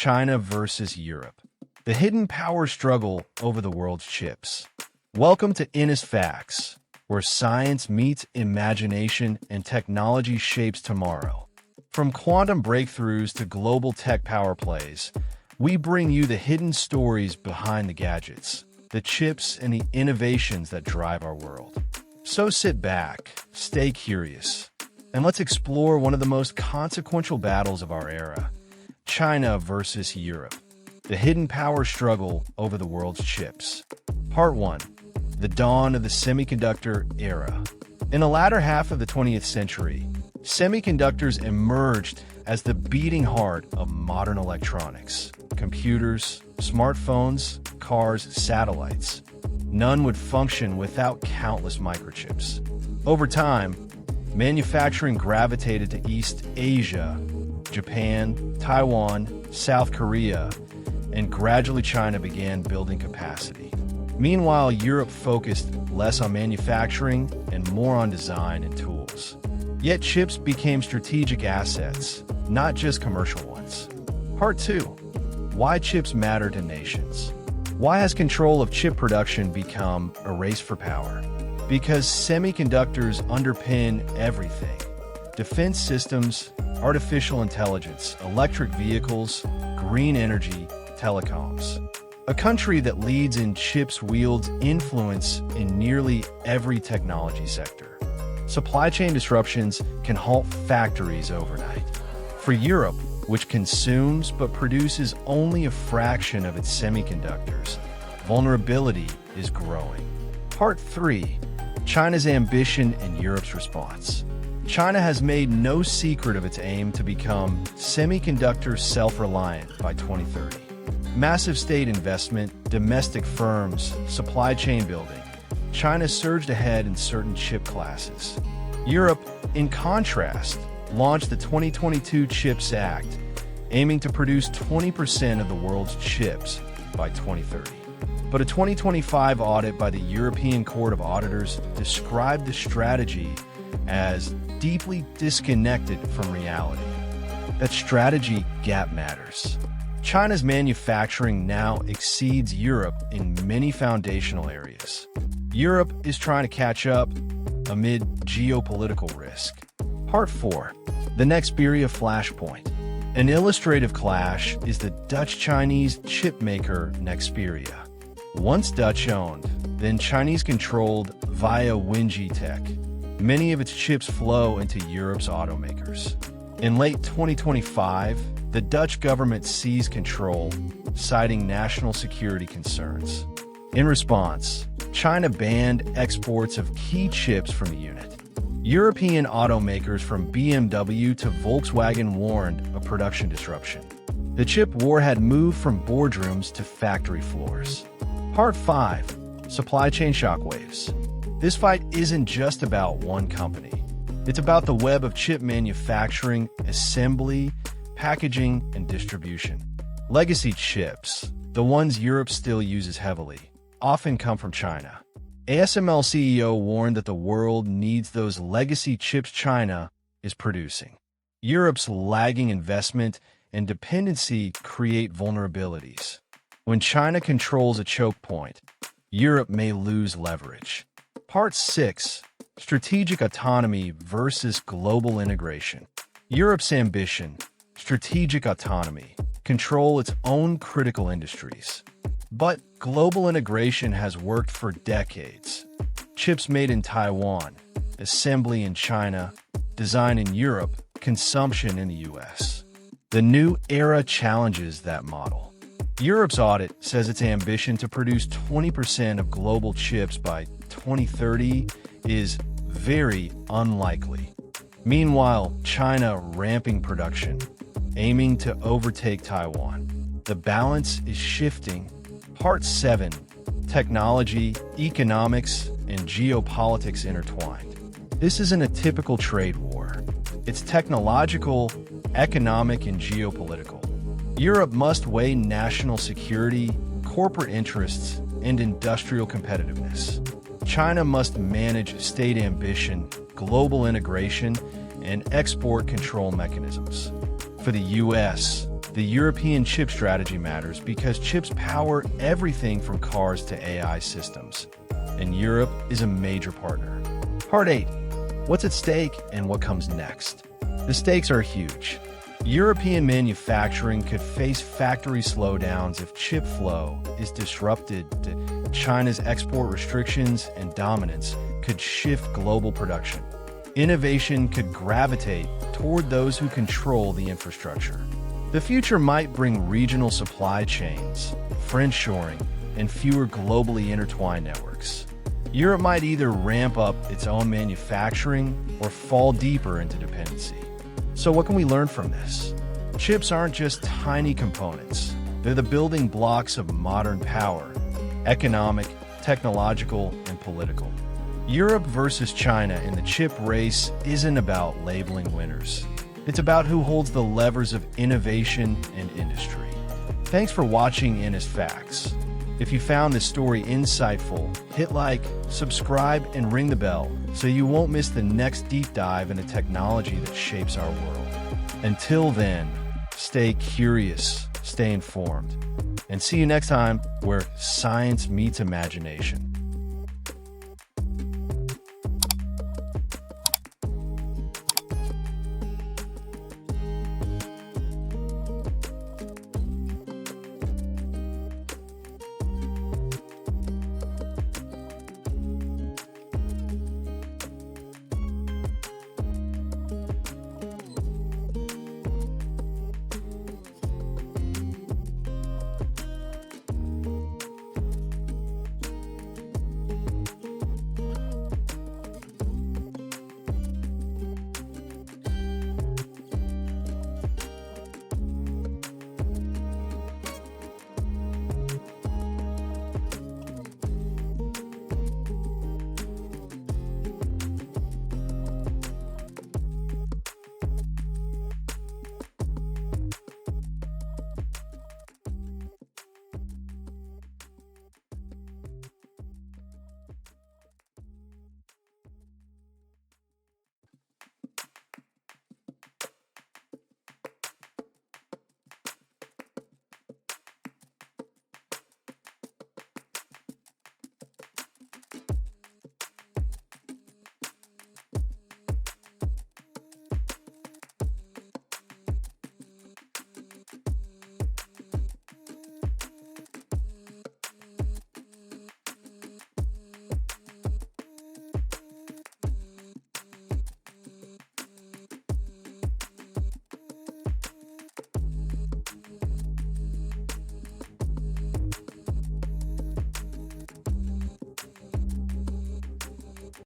China versus Europe. The hidden power struggle over the world's chips. Welcome to Honest Facts, where science meets imagination and technology shapes tomorrow. From quantum breakthroughs to global tech power plays, we bring you the hidden stories behind the gadgets, the chips, and the innovations that drive our world. So sit back, stay curious, and let's explore one of the most consequential battles of our era, China versus Europe. The hidden power struggle over the world's chips. Part 1. The dawn of the semiconductor era. In the latter half of the 20th century, semiconductors emerged as the beating heart of modern electronics. Computers, smartphones, cars, satellites. None would function without countless microchips. Over time, manufacturing gravitated to East Asia, Japan, Taiwan, South Korea, and gradually China began building capacity. Meanwhile, Europe focused less on manufacturing and more on design and tools. Yet chips became strategic assets, not just commercial ones. Part 2. Why chips matter to nations. Why has control of chip production become a race for power? Because semiconductors underpin everything. Defense systems, artificial intelligence, electric vehicles, green energy, telecoms. A country that leads in chips wields influence in nearly every technology sector. Supply chain disruptions can halt factories overnight. For Europe, which consumes but produces only a fraction of its semiconductors, vulnerability is growing. Part 3. China's ambition and Europe's response. China has made no secret of its aim to become semiconductor self-reliant by 2030. Massive state investment, domestic firms, supply chain building. China surged ahead in certain chip classes. Europe, in contrast, launched the 2022 CHIPS Act, aiming to produce 20% of the world's chips by 2030. But a 2025 audit by the European Court of Auditors described the strategy as deeply disconnected from reality. That strategy gap matters. China's manufacturing now exceeds Europe in many foundational areas. Europe is trying to catch up amid geopolitical risk. Part 4. The Nexperia flashpoint. An illustrative clash is the Dutch-Chinese chip maker Nexperia. Once Dutch-owned, then Chinese-controlled via Winji Tech, many of its chips flow into Europe's automakers. In late 2025, the Dutch government seized control, citing national security concerns. In response, China banned exports of key chips from the unit. European automakers from BMW to Volkswagen warned of production disruption. The chip war had moved from boardrooms to factory floors. Part 5. Supply chain shockwaves. This fight isn't just about one company. It's about the web of chip manufacturing, assembly, packaging, and distribution. Legacy chips, the ones Europe still uses heavily, often come from China. ASML CEO warned that the world needs those legacy chips China is producing. Europe's lagging investment and dependency create vulnerabilities. When China controls a choke point, Europe may lose leverage. Part 6. Strategic autonomy versus global integration. Europe's ambition, strategic autonomy, control its own critical industries. But global integration has worked for decades. Chips made in Taiwan, assembly in China, design in Europe, consumption in the US. The new era challenges that model. Europe's audit says its ambition to produce 20% of global chips by 2030 is very unlikely. Meanwhile, China ramping production, aiming to overtake Taiwan. The balance is shifting. Part 7. Technology, economics, and geopolitics intertwined. This isn't a typical trade war. It's technological, economic, and geopolitical. Europe must weigh national security, corporate interests, and industrial competitiveness. China must manage state ambition, global integration, and export control mechanisms. For the U.S., The European chip strategy matters because chips power everything from cars to AI systems, and Europe is a major partner. Part 8. What's at stake and what comes next? The stakes are huge. European manufacturing could face factory slowdowns if chip flow is disrupted. China's export restrictions and dominance could shift global production. Innovation could gravitate toward those who control the infrastructure. The future might bring regional supply chains, friendshoring, and fewer globally intertwined networks. Europe might either ramp up its own manufacturing or fall deeper into dependency. So what can we learn from this? Chips aren't just tiny components. They're the building blocks of modern power, economic, technological, and political. Europe versus China in the chip race isn't about labeling winners. It's about who holds the levers of innovation and industry. Thanks for watching Innis Facts. If you found this story insightful, hit like, subscribe, and ring the bell so you won't miss the next deep dive into technology that shapes our world. Until then, stay curious, stay informed, and see you next time where science meets imagination.